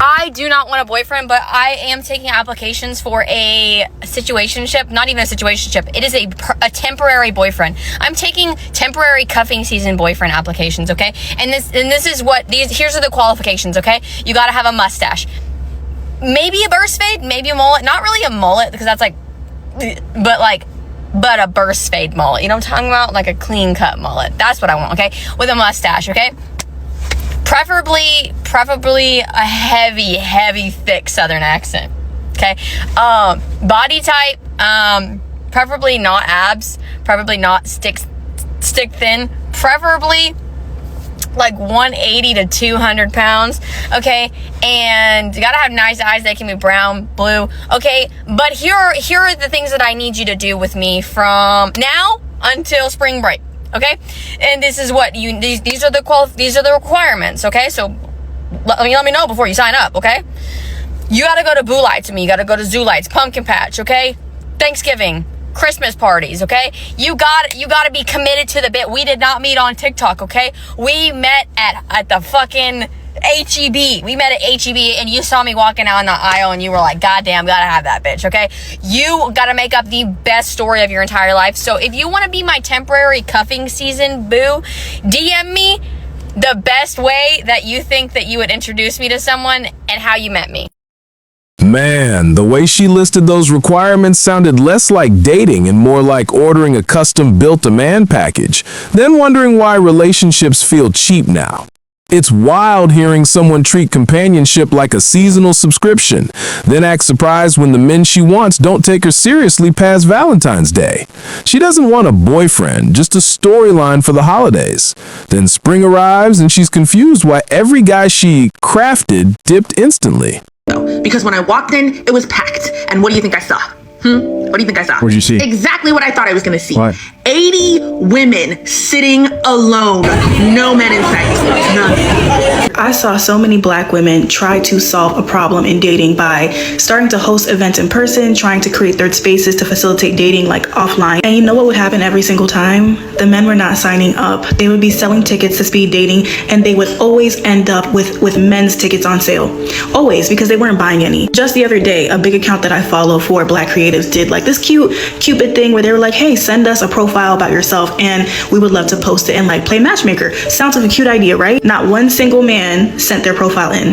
I do not want a boyfriend, but I am taking applications for a situationship. Not even a situationship. It is a temporary boyfriend. I'm taking temporary cuffing season boyfriend applications, okay? And this is what here's are the qualifications, okay? You got to have a mustache. Maybe a burst fade, maybe a mullet. Not really a mullet because that's like, but a burst fade mullet. You know what I'm talking about? Like a clean cut mullet. That's what I want, okay? With a mustache, okay? Preferably a heavy, thick Southern accent. Okay. Body type, preferably not abs, preferably not stick thin, preferably like 180 to 200 pounds. Okay. And you gotta have nice eyes. They can be brown, blue. Okay. But here are the things that I need you to do with me from now until spring break. Okay, and this is what these are the requirements. Okay, so let me know before you sign up. Okay, you got to go to Boo Lights with me. You got to go to Zoo Lights, Pumpkin Patch. Okay, Thanksgiving, Christmas parties. Okay, you got to be committed to the bit. We did not meet on TikTok. Okay, we met at the fucking HEB. We met at HEB and you saw me walking out in the aisle and you were like, God damn, gotta have that bitch, okay? You gotta make up the best story of your entire life. So if you want to be my temporary cuffing season boo, DM me the best way that you think that you would introduce me to someone and how you met me. Man, the way she listed those requirements sounded less like dating and more like ordering a custom-built demand package, then wondering why relationships feel cheap now. It's wild hearing someone treat companionship like a seasonal subscription, then act surprised when the men she wants don't take her seriously past Valentine's Day. She doesn't want a boyfriend, just a storyline for the holidays. Then spring arrives and she's confused why every guy she crafted dipped instantly. Because when I walked in, it was packed. And what do you think I saw? What do you think I saw? What did you see? Exactly what I thought I was going to see. What? 80 women sitting alone. No men in sight. None. I saw so many Black women try to solve a problem in dating by starting to host events in person, trying to create third spaces to facilitate dating like offline. And you know what would happen every single time? The men were not signing up. They would be selling tickets to speed dating and they would always end up with men's tickets on sale. Always, because they weren't buying any. Just the other day, a big account that I follow for Black creatives did like this cute Cupid thing where they were like, hey, send us a profile about yourself and we would love to post it and like play matchmaker. Sounds like a cute idea, right? Not one single man sent their profile in.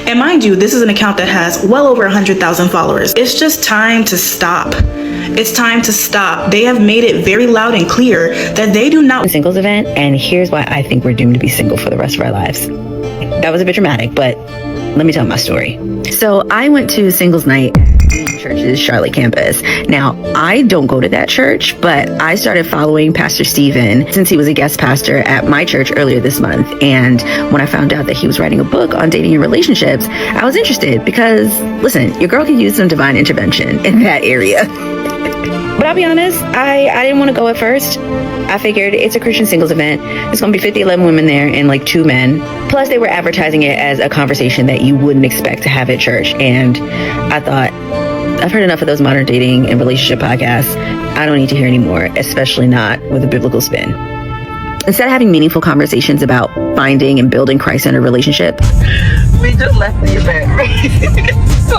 And mind you, this is an account that has well over 100,000 followers. It's just time to stop. It's time to stop. They have made it very loud and clear that they do not singles event, and here's why I think we're doomed to be single for the rest of our lives. That was a bit dramatic, but let me tell my story. So I went to singles night at church's Charlotte campus. Now, I don't go to that church, but I started following Pastor Steven since he was a guest pastor at my church earlier this month. And when I found out that he was writing a book on dating and relationships, I was interested because, listen, your girl could use some divine intervention in that area. But I'll be honest, I didn't want to go at first. I figured it's a Christian singles event. There's going to be 50, 11 women there and like 2 men. Plus, they were advertising it as a conversation that you wouldn't expect to have at church. And I thought, I've heard enough of those modern dating and relationship podcasts. I don't need to hear any more, especially not with a biblical spin. Instead of having meaningful conversations about finding and building Christ-centered relationships, we just left the event. So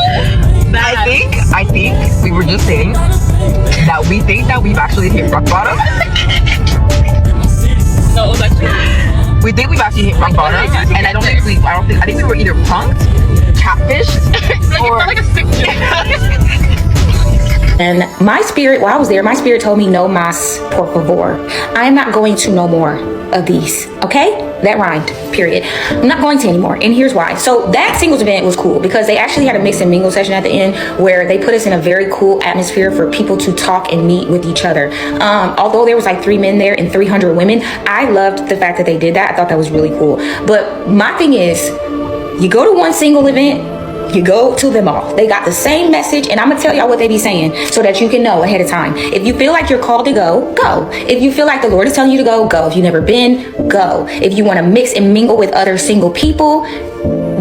I think we were just saying that we think that we've actually hit rock bottom. No, it was actually. We think we've actually hit rock bottom, and I think we were either punked, catfished, or like a sick. And my spirit, while I was there, my spirit told me, no mas, por favor. I am not going to no more of these, okay? That rhymed, period. I'm not going to anymore, and here's why. So that singles event was cool because they actually had a mix and mingle session at the end where they put us in a very cool atmosphere for people to talk and meet with each other. Although there was like 3 men there and 300 women, I loved the fact that they did that. I thought that was really cool. But my thing is, you go to one single event, you go to them all. They got the same message, and I'm gonna tell y'all what they be saying so that you can know ahead of time. If you feel like you're called to go, go. If you feel like the Lord is telling you to go, go. If you've never been, go. If you want to mix and mingle with other single people,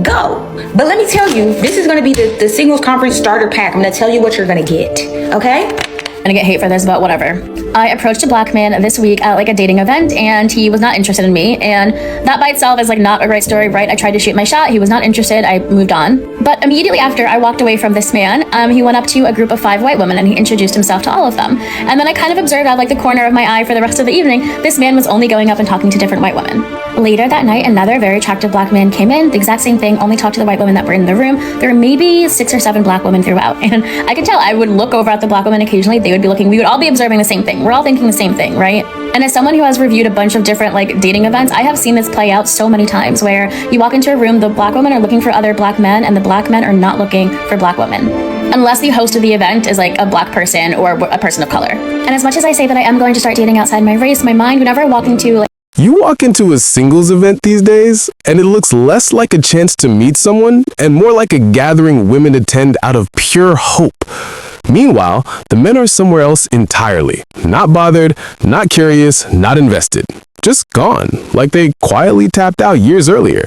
go. But let me tell you, this is gonna be the singles conference starter pack. I'm gonna tell you what you're gonna get, okay? I'm gonna get hate for this, but whatever. I approached a black man this week at like a dating event, and he was not interested in me. And that by itself is like not a great story, right? I tried to shoot my shot. He was not interested. I moved on. But immediately after I walked away from this man, he went up to a group of 5 white women and he introduced himself to all of them. And then I kind of observed out like the corner of my eye for the rest of the evening, this man was only going up and talking to different white women. Later that night, another very attractive black man came in, the exact same thing, only talked to the white women that were in the room. There were maybe 6 or 7 black women throughout. And I could tell, I would look over at the black women occasionally, they would be looking, we would all be observing the same thing. We're all thinking the same thing, right? And as someone who has reviewed a bunch of different like dating events, I have seen this play out so many times where you walk into a room, the black women are looking for other black men and the black men are not looking for black women. Unless the host of the event is like a black person or a person of color. And as much as I say that I am going to start dating outside my race, my mind, whenever I walk into like You walk into a singles event these days, and it looks less like a chance to meet someone and more like a gathering women attend out of pure hope. Meanwhile, the men are somewhere else entirely. Not bothered, not curious, not invested. Just gone, like they quietly tapped out years earlier.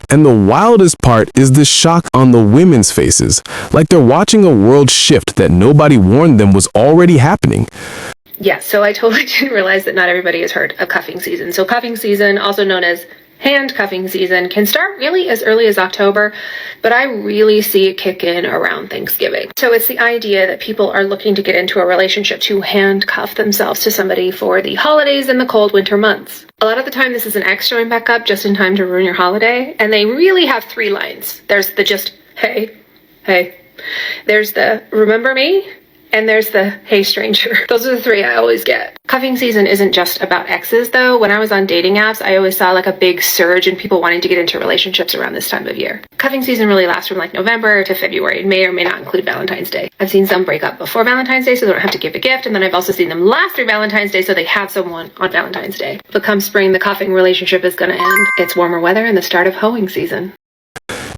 And the wildest part is the shock on the women's faces, like they're watching a world shift that nobody warned them was already happening. Yeah, so I totally didn't realize that not everybody has heard of cuffing season. So cuffing season, also known as handcuffing season, can start really as early as October, but I really see it kick in around Thanksgiving. So it's the idea that people are looking to get into a relationship to handcuff themselves to somebody for the holidays and the cold winter months. A lot of the time this is an ex showing back up just in time to ruin your holiday, and they really have 3 lines. There's the just, hey, hey. There's the remember me, and there's the hey stranger. Those are the 3 I always get. Cuffing season isn't just about exes though. When I was on dating apps, I always saw like a big surge in people wanting to get into relationships around this time of year. Cuffing season really lasts from like November to February. It may or may not include Valentine's Day. I've seen some break up before Valentine's Day so they don't have to give a gift, and then I've also seen them last through Valentine's Day so they have someone on Valentine's Day. But come spring, the cuffing relationship is gonna end. It's warmer weather and the start of hoeing season.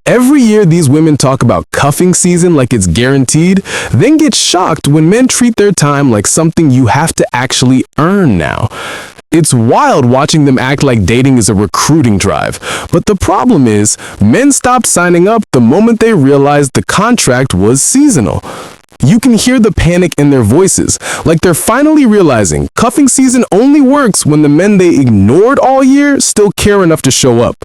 Every year these women talk about cuffing season like it's guaranteed, then get shocked when men treat their time like something you have to actually earn now. It's wild watching them act like dating is a recruiting drive. But the problem is, men stopped signing up the moment they realized the contract was seasonal. You can hear the panic in their voices, like they're finally realizing cuffing season only works when the men they ignored all year still care enough to show up.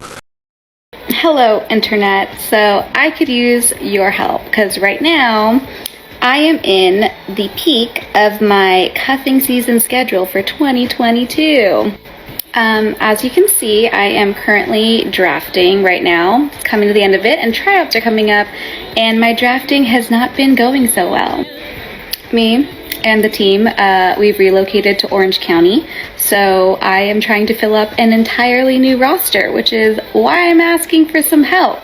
Hello, Internet. So I could use your help because right now I am in the peak of my cuffing season schedule for 2022. As you can see, I am currently drafting right now. It's coming to the end of it, and tryouts are coming up, and my drafting has not been going so well. Me and the team, we've relocated to Orange County, so I am trying to fill up an entirely new roster, which is why I'm asking for some help.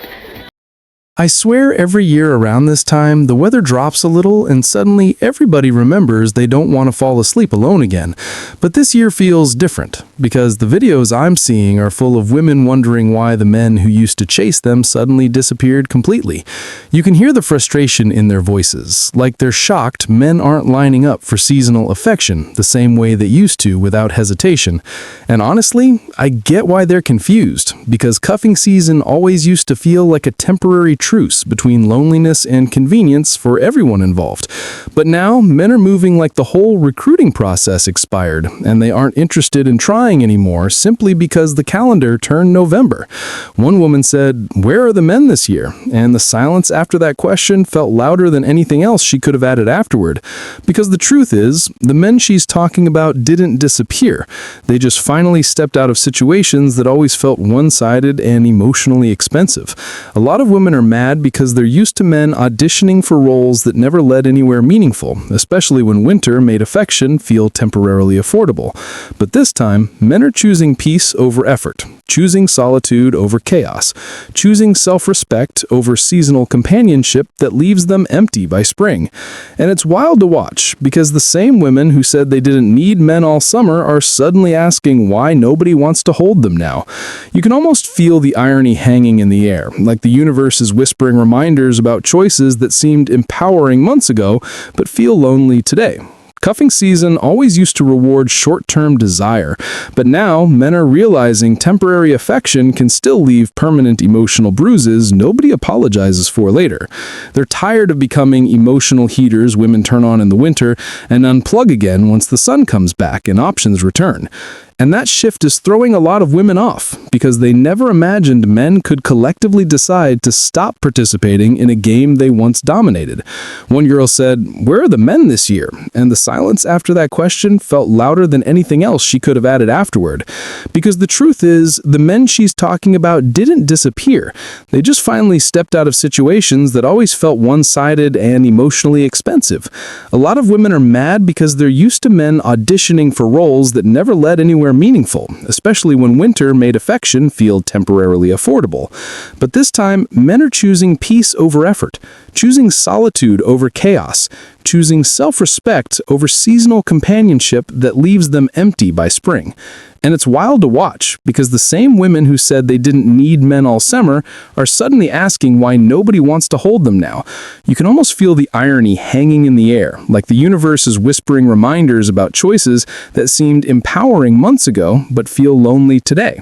I swear every year around this time, the weather drops a little and suddenly everybody remembers they don't want to fall asleep alone again. But this year feels different, because the videos I'm seeing are full of women wondering why the men who used to chase them suddenly disappeared completely. You can hear the frustration in their voices, like they're shocked men aren't lining up for seasonal affection the same way they used to without hesitation. And honestly, I get why they're confused, because cuffing season always used to feel like a temporary truce between loneliness and convenience for everyone involved. But now, men are moving like the whole recruiting process expired, and they aren't interested in trying anymore simply because the calendar turned November. One woman said, "Where are the men this year?" And the silence after that question felt louder than anything else she could have added afterward. Because the truth is, the men she's talking about didn't disappear. They just finally stepped out of situations that always felt one-sided and emotionally expensive. A lot of women are mad because they're used to men auditioning for roles that never led anywhere meaningful, especially when winter made affection feel temporarily affordable. But this time, men are choosing peace over effort, choosing solitude over chaos, choosing self-respect over seasonal companionship that leaves them empty by spring. And it's wild to watch, because the same women who said they didn't need men all summer are suddenly asking why nobody wants to hold them now. You can almost feel the irony hanging in the air, like the universe is whispering reminders about choices that seemed empowering months ago, but feel lonely today. Cuffing season always used to reward short-term desire, but now men are realizing temporary affection can still leave permanent emotional bruises nobody apologizes for later. They're tired of becoming emotional heaters women turn on in the winter and unplug again once the sun comes back and options return. And that shift is throwing a lot of women off because they never imagined men could collectively decide to stop participating in a game they once dominated. One girl said, "Where are the men this year?" And the silence after that question felt louder than anything else she could have added afterward. Because the truth is, the men she's talking about didn't disappear. They just finally stepped out of situations that always felt one-sided and emotionally expensive. A lot of women are mad because they're used to men auditioning for roles that never led anywhere meaningful, especially when winter made affection feel temporarily affordable. But this time, men are choosing peace over effort, choosing solitude over chaos, choosing self-respect over seasonal companionship that leaves them empty by spring. And it's wild to watch, because the same women who said they didn't need men all summer are suddenly asking why nobody wants to hold them now. You can almost feel the irony hanging in the air, like the universe is whispering reminders about choices that seemed empowering months ago but feel lonely today.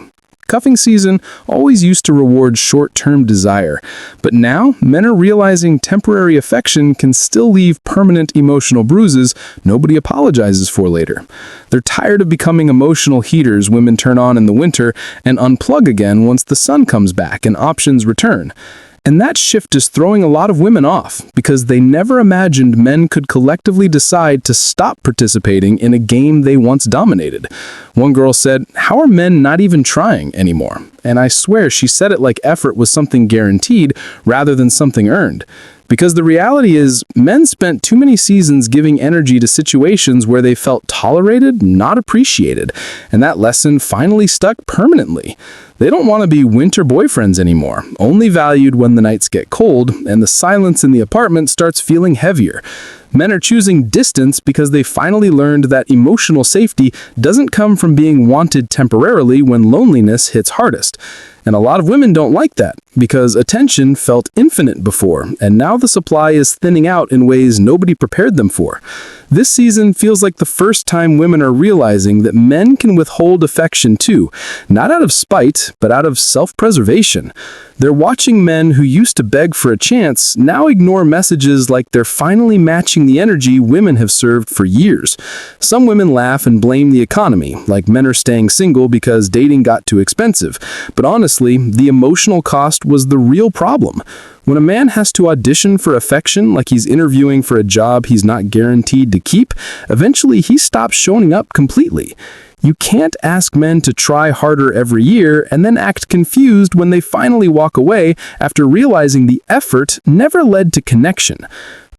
Cuffing season always used to reward short-term desire, but now men are realizing temporary affection can still leave permanent emotional bruises nobody apologizes for later. They're tired of becoming emotional heaters women turn on in the winter and unplug again once the sun comes back and options return. And that shift is throwing a lot of women off because they never imagined men could collectively decide to stop participating in a game they once dominated. One girl said, "How are men not even trying anymore?" And I swear she said it like effort was something guaranteed rather than something earned. Because the reality is, men spent too many seasons giving energy to situations where they felt tolerated, not appreciated, and that lesson finally stuck permanently. They don't want to be winter boyfriends anymore, only valued when the nights get cold and the silence in the apartment starts feeling heavier. Men are choosing distance because they finally learned that emotional safety doesn't come from being wanted temporarily when loneliness hits hardest. And a lot of women don't like that because attention felt infinite before, and now the supply is thinning out in ways nobody prepared them for. This season feels like the first time women are realizing that men can withhold affection too, not out of spite, but out of self-preservation. They're watching men who used to beg for a chance now ignore messages like they're finally matching the energy women have served for years. Some women laugh and blame the economy, like men are staying single because dating got too expensive. But honestly, the emotional cost was the real problem. When a man has to audition for affection like he's interviewing for a job he's not guaranteed to keep, eventually he stops showing up completely. You can't ask men to try harder every year and then act confused when they finally walk away after realizing the effort never led to connection.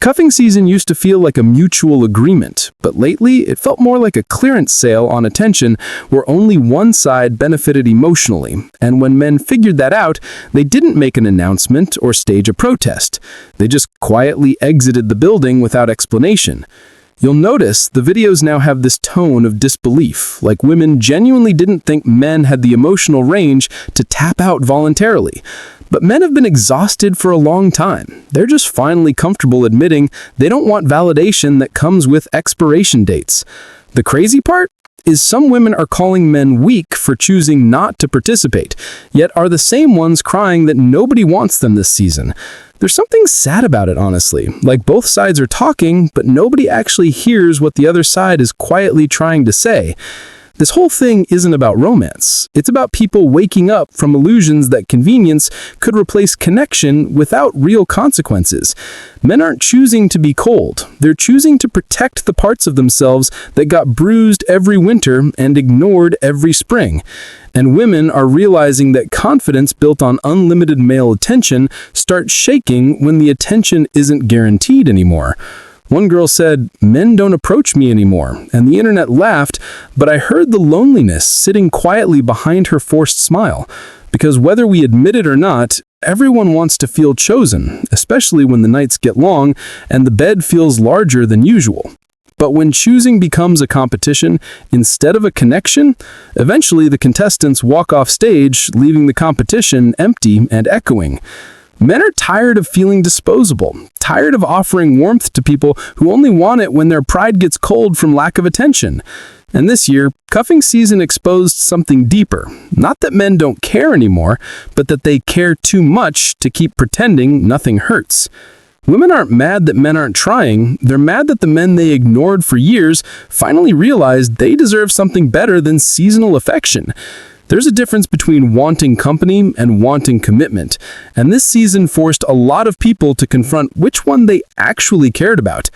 Cuffing season used to feel like a mutual agreement, but lately it felt more like a clearance sale on attention where only one side benefited emotionally, and when men figured that out, they didn't make an announcement or stage a protest. They just quietly exited the building without explanation. You'll notice the videos now have this tone of disbelief, like women genuinely didn't think men had the emotional range to tap out voluntarily. But men have been exhausted for a long time. They're just finally comfortable admitting they don't want validation that comes with expiration dates. The crazy part is some women are calling men weak for choosing not to participate, yet are the same ones crying that nobody wants them this season. There's something sad about it, honestly. Like both sides are talking, but nobody actually hears what the other side is quietly trying to say. This whole thing isn't about romance. It's about people waking up from illusions that convenience could replace connection without real consequences. Men aren't choosing to be cold. They're choosing to protect the parts of themselves that got bruised every winter and ignored every spring. And women are realizing that confidence built on unlimited male attention starts shaking when the attention isn't guaranteed anymore. One girl said, "Men don't approach me anymore," and the internet laughed, but I heard the loneliness sitting quietly behind her forced smile. Because whether we admit it or not, everyone wants to feel chosen, especially when the nights get long and the bed feels larger than usual. But when choosing becomes a competition instead of a connection, eventually the contestants walk off stage, leaving the competition empty and echoing. Men are tired of feeling disposable, tired of offering warmth to people who only want it when their pride gets cold from lack of attention. And this year, cuffing season exposed something deeper. Not that men don't care anymore, but that they care too much to keep pretending nothing hurts. Women aren't mad that men aren't trying, they're mad that the men they ignored for years finally realized they deserve something better than seasonal affection. There's a difference between wanting company and wanting commitment, and this season forced a lot of people to confront which one they actually cared about.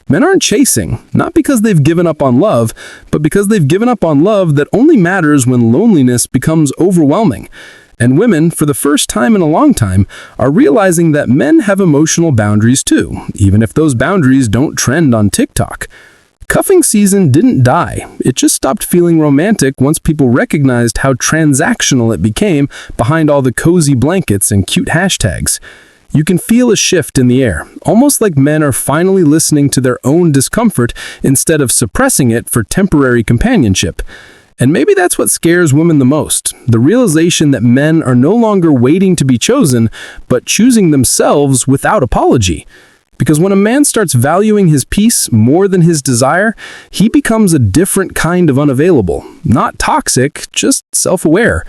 Men aren't chasing, not because they've given up on love, but because they've given up on love that only matters when loneliness becomes overwhelming. And women, for the first time in a long time, are realizing that men have emotional boundaries too, even if those boundaries don't trend on TikTok. Cuffing season didn't die. It just stopped feeling romantic once people recognized how transactional it became behind all the cozy blankets and cute hashtags. You can feel a shift in the air, almost like men are finally listening to their own discomfort instead of suppressing it for temporary companionship. And maybe that's what scares women the most, the realization that men are no longer waiting to be chosen, but choosing themselves without apology. Because when a man starts valuing his peace more than his desire, he becomes a different kind of unavailable. Not toxic, just self-aware.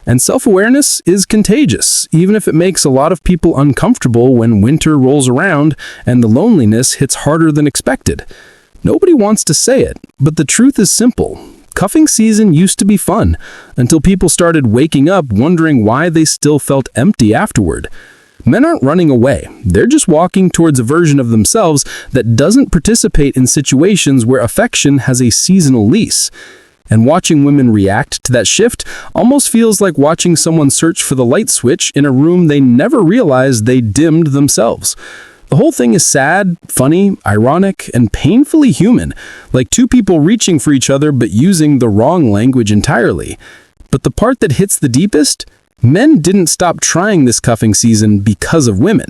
And self-awareness is contagious, even if it makes a lot of people uncomfortable when winter rolls around and the loneliness hits harder than expected. Nobody wants to say it, but the truth is simple. Cuffing season used to be fun, until people started waking up wondering why they still felt empty afterward. Men aren't running away. They're just walking towards a version of themselves that doesn't participate in situations where affection has a seasonal lease. And watching women react to that shift almost feels like watching someone search for the light switch in a room they never realized they dimmed themselves. The whole thing is sad, funny, ironic, and painfully human, like two people reaching for each other but using the wrong language entirely. But the part that hits the deepest? Men didn't stop trying this cuffing season because of women.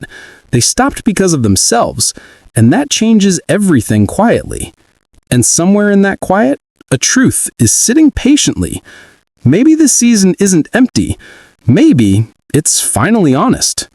They stopped because of themselves, and that changes everything quietly. And somewhere in that quiet, a truth is sitting patiently. Maybe this season isn't empty. Maybe it's finally honest.